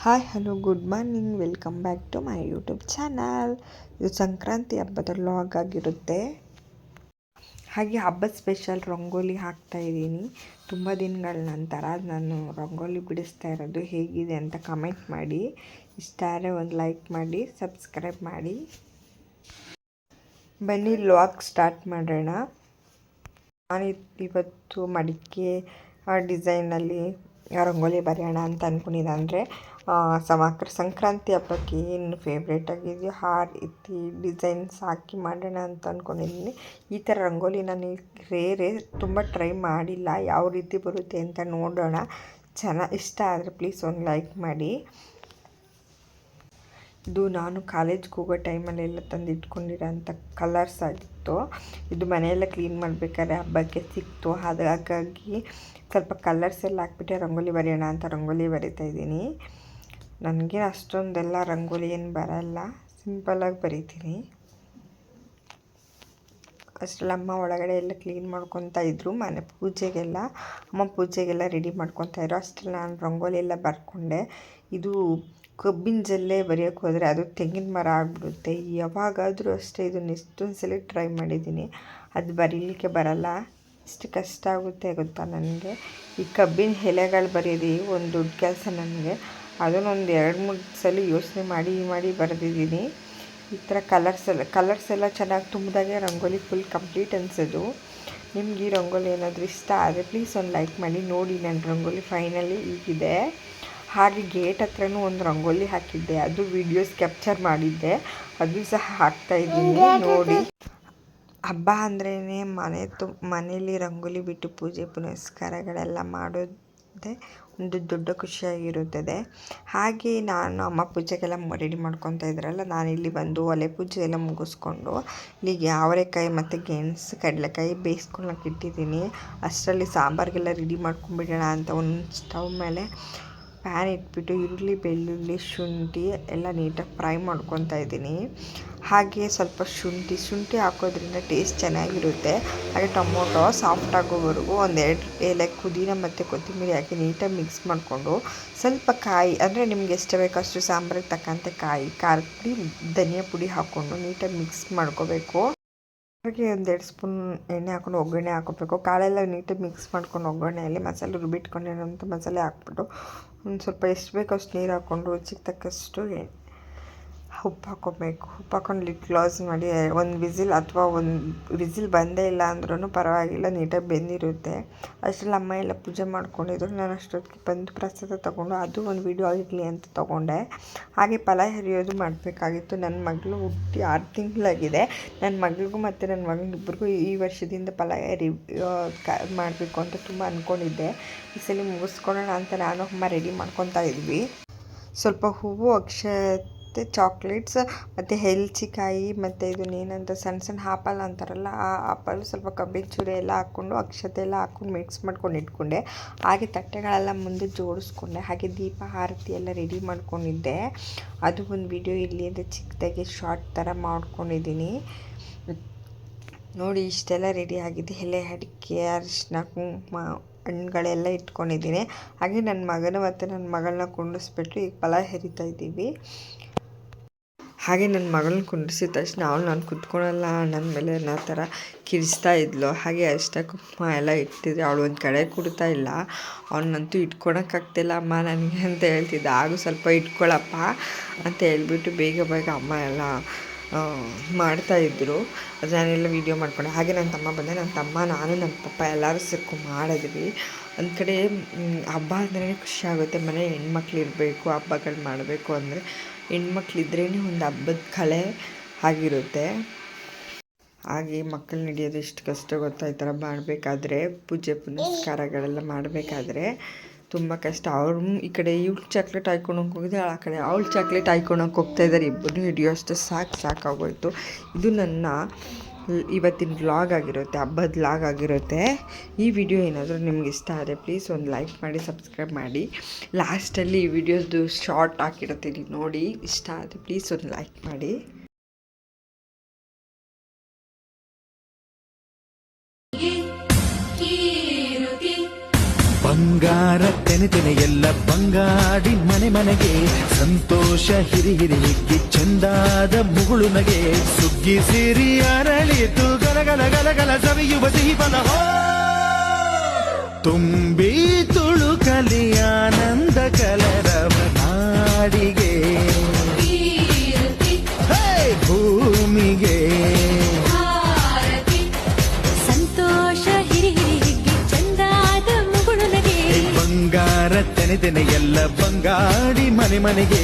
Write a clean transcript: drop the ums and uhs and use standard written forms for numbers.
Hi hello good morning, welcome back to my YouTube channel. ಇದು ಸಂಕ್ರಾಂತಿ ಹಬ್ಬದ vlog ಆಗಿರುತ್ತೆ. ಹಾಗೆ ಹಬ್ಬದ ಸ್ಪೆಷಲ್ ರಂಗೋಲಿ ಹಾಕ್ತಾಯಿದ್ದೀನಿ. ತುಂಬ ದಿನಗಳ ನಂತರ ನಾನು ರಂಗೋಲಿ ಬಿಡಿಸ್ತಾ ಇರೋದು. ಹೇಗಿದೆ ಅಂತ ಕಮೆಂಟ್ ಮಾಡಿ. ಇಷ್ಟ ಆದರೆ ಒಂದು ಲೈಕ್ ಮಾಡಿ, ಸಬ್ಸ್ಕ್ರೈಬ್ ಮಾಡಿ. ಬನ್ನಿ ವ್ಲಾಗ್ ಸ್ಟಾರ್ಟ್ ಮಾಡೋಣ. ನಾನು ಇವತ್ತು ಮಡಿಕೆ ಡಿಸೈನಲ್ಲಿ ರಂಗೋಲಿ ಬರೆಯೋಣ ಅಂತ ಅಂದ್ಕೊಂಡಿದ್ದೆ. ಅಂದರೆ ಸಂಕ್ರಾಂತಿ ಹಬ್ಬಕ್ಕೆ ಏನು ಫೇವ್ರೇಟ್ ಆಗಿದೆಯೋ ಆ ರೀತಿ ಡಿಸೈನ್ಸ್ ಹಾಕಿ ಮಾಡೋಣ ಅಂತ ಅಂದ್ಕೊಂಡಿದ್ದೀನಿ. ಈ ಥರ ರಂಗೋಲಿ ನಾನು ತುಂಬ ಟ್ರೈ ಮಾಡಿಲ್ಲ. ಯಾವ ರೀತಿ ಬರುತ್ತೆ ಅಂತ ನೋಡೋಣ. ಇಷ್ಟ ಆದರೆ ಪ್ಲೀಸ್ ಒಂದು ಲೈಕ್ ಮಾಡಿ. ಇದು ನಾನು ಕಾಲೇಜ್ಗೆ ಹೋಗೋ ಟೈಮಲ್ಲೆಲ್ಲ ತಂದು ಇಟ್ಕೊಂಡಿರೋಂಥ ಕಲರ್ಸ್ ಆಗಿತ್ತು. ಇದು ಮನೆಯೆಲ್ಲ ಕ್ಲೀನ್ ಮಾಡಬೇಕಾದ್ರೆ ಹಬ್ಬಕ್ಕೆ ಸಿಕ್ತು. ಹಾಗಾಗಿ ಸ್ವಲ್ಪ ಕಲರ್ಸ್ ಎಲ್ಲ ಹಾಕ್ಬಿಟ್ಟೆ ರಂಗೋಲಿ ಬರೆಯೋಣ ಅಂತ ರಂಗೋಲಿ ಬರಿತಾಯಿದ್ದೀನಿ. ನನಗೆ ಅಷ್ಟೊಂದೆಲ್ಲ ರಂಗೋಲಿ ಏನು ಬರಲ್ಲ, ಸಿಂಪಲಾಗಿ ಬರಿತೀನಿ. ಅಷ್ಟರಲ್ಲಿ ಅಮ್ಮ ಒಳಗಡೆ ಎಲ್ಲ ಕ್ಲೀನ್ ಮಾಡ್ಕೊತಾ ಇದ್ದರು. ಅಮ್ಮ ಪೂಜೆಗೆಲ್ಲ ರೆಡಿ ಮಾಡ್ಕೊತಾಯಿದ್ರು. ಅಷ್ಟರಲ್ಲಿ ನಾನು ರಂಗೋಲಿ ಎಲ್ಲ ಬರ್ಕೊಂಡೆ. ಇದು ಕಬ್ಬಿನ ಜಲ್ಲೆ ಬರೆಯೋಕ್ಕೆ ಹೋದರೆ ಅದು ತೆಂಗಿನ ಮರ ಆಗಿಬಿಡುತ್ತೆ. ಯಾವಾಗಾದರೂ ಅಷ್ಟೇ ಇದನ್ನು ಎಷ್ಟೊಂದು ಸಲ ಟ್ರೈ ಮಾಡಿದ್ದೀನಿ, ಅದು ಬರೀಲಿಕ್ಕೆ ಬರಲ್ಲ. ಎಷ್ಟು ಕಷ್ಟ ಆಗುತ್ತೆ ಗೊತ್ತಾ ನನಗೆ. ಈ ಕಬ್ಬಿನ ಎಲೆಗಳು ಬರೆಯೋದು ಒಂದು ದೊಡ್ಡ ಕೆಲಸ ನನಗೆ. ಅದನ್ನೊಂದು 2-3 ಸಲ ಯೋಚನೆ ಮಾಡಿ ಬರೆದಿದ್ದೀನಿ. ಈ ಥರ ಕಲರ್ಸ್ ಎಲ್ಲ ಚೆನ್ನಾಗಿ ತುಂಬಿದಾಗೆ ರಂಗೋಲಿ ಫುಲ್ ಕಂಪ್ಲೀಟ್ ಅನಿಸೋದು. ನಿಮ್ಗೆ ಈ ರಂಗೋಲಿ ಏನಾದರೂ ಇಷ್ಟ ಆದರೆ ಪ್ಲೀಸ್ ಒಂದು ಲೈಕ್ ಮಾಡಿ. ನೋಡಿ, ನನ್ನ ರಂಗೋಲಿ ಫೈನಲಿ ಹೀಗಿದೆ. ಹಾಗೆ ಗೇಟ್ ಹತ್ರನೂ ಒಂದು ರಂಗೋಲಿ ಹಾಕಿದ್ದೆ, ಅದು ವೀಡಿಯೋಸ್ ಕ್ಯಾಪ್ಚರ್ ಮಾಡಿದ್ದೆ, ಅದು ಸಹ ಹಾಕ್ತಾಯಿದ್ದೀನಿ ನೋಡಿ. ಹಬ್ಬ ಅಂದ್ರೇ ಮನೇಲಿ ರಂಗೋಲಿ ಬಿಟ್ಟು ಪೂಜೆ ಪುನಸ್ಕಾರಗಳೆಲ್ಲ ಮಾಡೋದೇ ಒಂದು ದೊಡ್ಡ ಖುಷಿಯಾಗಿರುತ್ತದೆ. ಹಾಗೆ ನಾನು ಅಮ್ಮ ಪೂಜೆಗೆಲ್ಲ ರೆಡಿ ಮಾಡ್ಕೊತಾ ಇದ್ರಲ್ಲ, ನಾನಿಲ್ಲಿ ಬಂದು ಒಲೆ ಪೂಜೆ ಎಲ್ಲ ಮುಗಿಸ್ಕೊಂಡು ಇಲ್ಲಿಗೆ ಅವರೆಕಾಯಿ ಮತ್ತು ಗೆಣಸು ಕಡಲೆಕಾಯಿ ಬೇಯಿಸ್ಕೊಳ್ಳೋಕೆ ಇಟ್ಟಿದ್ದೀನಿ. ಅಷ್ಟರಲ್ಲಿ ಸಾಂಬಾರಿಗೆಲ್ಲ ರೆಡಿ ಮಾಡ್ಕೊಂಬಿಡೋಣ ಅಂತ ಒಂದು ಸ್ಟವ್ ಮೇಲೆ ಪ್ಯಾನ್ ಇಟ್ಬಿಟ್ಟು ಈರುಳ್ಳಿ, ಬೆಳ್ಳುಳ್ಳಿ, ಶುಂಠಿ ಎಲ್ಲ ನೀಟಾಗಿ ಫ್ರೈ ಮಾಡ್ಕೊತಾ ಇದ್ದೀನಿ. ಹಾಗೆ ಸ್ವಲ್ಪ ಶುಂಠಿ ಹಾಕೋದ್ರಿಂದ ಟೇಸ್ಟ್ ಚೆನ್ನಾಗಿರುತ್ತೆ. ಹಾಗೆ ಟೊಮೊಟೊ ಸಾಫ್ಟ್ ಆಗೋವರೆಗೂ 1-2 ಎಲೆ ಪುದೀನ ಮತ್ತು ಕೊತ್ತಂಬರಿ ಹಾಕಿ ನೀಟಾಗಿ ಮಿಕ್ಸ್ ಮಾಡಿಕೊಂಡು, ಸ್ವಲ್ಪ ಕಾಯಿ ಅಂದರೆ ನಿಮ್ಗೆ ಎಷ್ಟು ಬೇಕೋ ಅಷ್ಟು ಸಾಂಬಾರಿಗೆ ತಕ್ಕಂತೆ ಕಾಯಿ, ಖಾರದ ಪುಡಿ, ಧನಿಯಾ ಪುಡಿ ಹಾಕ್ಕೊಂಡು ನೀಟಾಗಿ ಮಿಕ್ಸ್ ಮಾಡ್ಕೋಬೇಕು. ಹಾಗೆ 1-2 ಸ್ಪೂನ್ ಎಣ್ಣೆ ಹಾಕ್ಕೊಂಡು ಒಗ್ಗರಣೆ ಹಾಕೋಬೇಕು. ಕಾಳೆಲ್ಲ ನೀಟಾಗಿ ಮಿಕ್ಸ್ ಮಾಡ್ಕೊಂಡು ಒಗ್ಗರಣೆಯಲ್ಲಿ ಮಸಾಲೆ ರುಬ್ಬಿಟ್ಕೊಂಡಿರೋಂಥ ಮಸಾಲೆ ಹಾಕ್ಬಿಟ್ಟು ಒಂದು ಸ್ವಲ್ಪ ಎಷ್ಟು ಬೇಕೋ ಅಷ್ಟು ನೀರು ಹಾಕ್ಕೊಂಡು ರುಚಿಗೆ ತಕ್ಕಷ್ಟು ಉಪ್ಪು ಹಾಕ್ಕೋಬೇಕು. ಉಪ್ಪು ಹಾಕ್ಕೊಂಡು ಲಿಡ್ ಕ್ಲೋಸ್ ಮಾಡಿ ಒಂದು ವಿಸಿಲ್ ಅಥವಾ ಒಂದು ವಿಸಿಲ್ ಬಂದೇ ಇಲ್ಲ ಅಂದ್ರೂ ಪರವಾಗಿಲ್ಲ, ನೀಟಾಗಿ ಬೆಂದಿರುತ್ತೆ. ಅಷ್ಟರಲ್ಲಿ ಅಮ್ಮ ಎಲ್ಲ ಪೂಜೆ ಮಾಡ್ಕೊಂಡಿದ್ರು. ನಾನು ಅಷ್ಟೊತ್ತಿಗೆ ಬಂದು ಪ್ರಸಾದ ತೊಗೊಂಡು ಅದು ಒಂದು ವಿಡಿಯೋ ಆಗಿರಲಿ ಅಂತ ತೊಗೊಂಡೆ. ಹಾಗೆ ಪಲಾವ್ ಎರಿಯೋದು ಮಾಡಬೇಕಾಗಿತ್ತು. ನನ್ನ ಮಗಳು ಹುಟ್ಟಿ 6 ತಿಂಗಳಾಗಿದೆ. ನನ್ನ ಮಗಳಿಗೂ ಮತ್ತು ನನ್ನ ಮಗನಿಬ್ಬರಿಗೂ ಈ ವರ್ಷದಿಂದ ಪಲಾವ್ ಮಾಡಬೇಕು ಅಂತ ತುಂಬ ಅಂದ್ಕೊಂಡಿದ್ದೆ. ಈ ಸಲ ಮುಗಿಸ್ಕೊಳ್ಳೋಣ ಅಂತ ನಾನು ಅಮ್ಮ ರೆಡಿ ಮಾಡ್ಕೊತಾ ಇದ್ವಿ. ಸ್ವಲ್ಪ ಹೂವು, ಅಕ್ಷತೆ, ಚಾಕ್ಲೇಟ್ಸ್ ಮತ್ತು ಹೆಲ್ಚಿಕಾಯಿ ಮತ್ತು ಇದನ್ನೇನಂತ ಸಣ್ಣ ಆಪಲ್ ಅಂತಾರಲ್ಲ, ಆ ಆಪಲ್, ಸ್ವಲ್ಪ ಕಬ್ಬಿನ ಚೂರಿ ಎಲ್ಲ ಹಾಕ್ಕೊಂಡು ಅಕ್ಷತೆ ಎಲ್ಲ ಹಾಕ್ಕೊಂಡು ಮಿಕ್ಸ್ ಮಾಡ್ಕೊಂಡು ಇಟ್ಕೊಂಡೆ. ಹಾಗೆ ತಟ್ಟೆಗಳೆಲ್ಲ ಮುಂದೆ ಜೋಡಿಸ್ಕೊಂಡೆ. ಹಾಗೆ ದೀಪ ಆರತಿ ಎಲ್ಲ ರೆಡಿ ಮಾಡ್ಕೊಂಡಿದ್ದೆ. ಅದು ಒಂದು ವಿಡಿಯೋ ಇಲ್ಲಿ ಅಂತ ಚಿಕ್ಕದಾಗಿ ಶಾರ್ಟ್ ಥರ ಮಾಡ್ಕೊಂಡಿದ್ದೀನಿ ನೋಡಿ. ಇಷ್ಟೆಲ್ಲ ರೆಡಿ ಆಗಿದೆ. ಎಲೆ ಅಡಿಕೆ, ಅರಿಶಿನ, ಕುಂಕುಮ, ಹಣ್ಣುಗಳೆಲ್ಲ ಇಟ್ಕೊಂಡಿದ್ದೀನಿ. ಹಾಗೆ ನನ್ನ ಮಗನ ಮತ್ತು ನನ್ನ ಮಗಳನ್ನ ಕುಂಡಿಸ್ಬಿಟ್ಟು ಈಗ ಪಲಾವ್ ಎರಿತಾ ಇದ್ದೀವಿ. ಹಾಗೆ ನನ್ನ ಮಗಳನ್ನ ಕುಂಡಿಸಿದ ತಕ್ಷಣ ನಾನು ಕುತ್ಕೊಳ್ಳಲ್ಲ ನನ್ನ ಮೇಲೆ ಅನ್ನೋ ಥರ ಕಿರಿಸ್ತಾ ಇದ್ಲು. ಹಾಗೆ ಅರಿಶಿನ ಕುಂಕುಮ ಎಲ್ಲ ಇಟ್ಟಿದ್ದೆ. ಅವಳು ಒಂದು ಕಡೆ ಕೊಡ್ತಾ ಇಲ್ಲ. ಅವನಂತೂ ಇಟ್ಕೊಳಕ್ಕಾಗ್ತಿಲ್ಲ ಅಮ್ಮ ನನಗೆ ಅಂತ ಹೇಳ್ತಿದ್ದ. ಹಾಗೂ ಸ್ವಲ್ಪ ಇಟ್ಕೊಳ್ಳಪ್ಪ ಅಂತ ಹೇಳ್ಬಿಟ್ಟು ಬೇಗ ಅಮ್ಮ ಎಲ್ಲ ಮಾಡ್ತಾಯಿದ್ರು. ಅದು ನಾನೆಲ್ಲ ವೀಡಿಯೋ ಮಾಡ್ಕೊಂಡೆ. ಹಾಗೆ ನನ್ನ ತಮ್ಮ ಬಂದೆ. ನನ್ನ ತಮ್ಮ, ನಾನು, ನನ್ನ ಪಪ್ಪ ಎಲ್ಲರೂ ಸೇರ್ಕೊಂಡು ಮಾಡಿದ್ವಿ. ಒಂದು ಕಡೆ ಹಬ್ಬ ಅಂದ್ರೇ ಖುಷಿಯಾಗುತ್ತೆ. ಮನೆ ಹೆಣ್ಮಕ್ಳು ಇರಬೇಕು, ಹಬ್ಬಗಳು ಮಾಡಬೇಕು ಅಂದರೆ ಹೆಣ್ಮಕ್ಳಿದ್ರೇ ಒಂದು ಹಬ್ಬದ ಕಳೆ ಆಗಿರುತ್ತೆ. ಹಾಗೆ ಮಕ್ಕಳನ್ನ ಹಿಡಿಯೋದು ಎಷ್ಟು ಕಷ್ಟ ಗೊತ್ತಾ. ಈ ಥರ ಮಾಡಬೇಕಾದ್ರೆ ಪೂಜೆ ಪುನಸ್ಕಾರಗಳೆಲ್ಲ ಮಾಡಬೇಕಾದ್ರೆ ತುಂಬ ಕಷ್ಟ. ಅವ್ರು ಈ ಕಡೆ ಇವ್ಳು ಚಾಕ್ಲೇಟ್ ಹಾಯ್ಕೊಳಕ್ಕೆ ಹೋಗಿದ್ದೆ, ಆ ಕಡೆ ಅವಳು ಚಾಕ್ಲೇಟ್ ಹಾಯ್ಕೊಳಕ್ಕೆ ಹೋಗ್ತಾಯಿದ್ದಾರೆ. ಇಬ್ಬರು ಹಿಡಿಯೋಷ್ಟು ಸಾಕಾಗೋಯ್ತು. ಇದು ನನ್ನ ಇವತ್ತಿನ ವ್ಲಾಗ್ ಆಗಿರುತ್ತೆ, ಹಬ್ಬದ ವ್ಲಾಗ್ ಆಗಿರುತ್ತೆ. ಈ ವಿಡಿಯೋ ಏನಾದರೂ ನಿಮ್ಗೆ ಇಷ್ಟ ಆದರೆ ಪ್ಲೀಸ್ ಒಂದು ಲೈಕ್ ಮಾಡಿ, ಸಬ್ಸ್ಕ್ರೈಬ್ ಮಾಡಿ. ಲಾಸ್ಟಲ್ಲಿ ಈ ವಿಡಿಯೋದು ಶಾರ್ಟ್ ಹಾಕಿರ್ತೀನಿ ನೋಡಿ. ಇಷ್ಟ ಆದರೆ ಪ್ಲೀಸ್ ಒಂದು ಲೈಕ್ ಮಾಡಿ. ಬಂಗಾರ ತೆನೆ ತೆನೆ ಎಲ್ಲ ಬಂಗಾಡಿ ಮನೆ ಮನೆಗೆ ಸಂತೋಷ ಹಿರಿ ಹಿರಿ ಹಿಗ್ಗಿ ಚಂದಾದ ಮುಗುಳು ನಗೆ ಸುಗ್ಗಿ ಸಿರಿ ಅರಳಿತು ಗಲಗಲ ಗಲಗಲ ಸವಿಯುವ ಸಿಹಿ ಫಲ ತುಂಬಿ ತುಳುಕಲಿ ಆನಂದ ಕಲರವ ನಾಡಿಗೆ ಭೂಮಿಗೆ ಸಂತೋಷ ಹಿರಿ ಹಿರಿ ಹಿಗ್ಗಿ ಚಂದಾದ ಮುಗುಳು ನಗೆ ಬಂಗಾರ ತೆನೆ ತೆನೆ ಎಲ್ಲ ಬಂಗಾಡಿ ಮನೆ ಮನೆಗೆ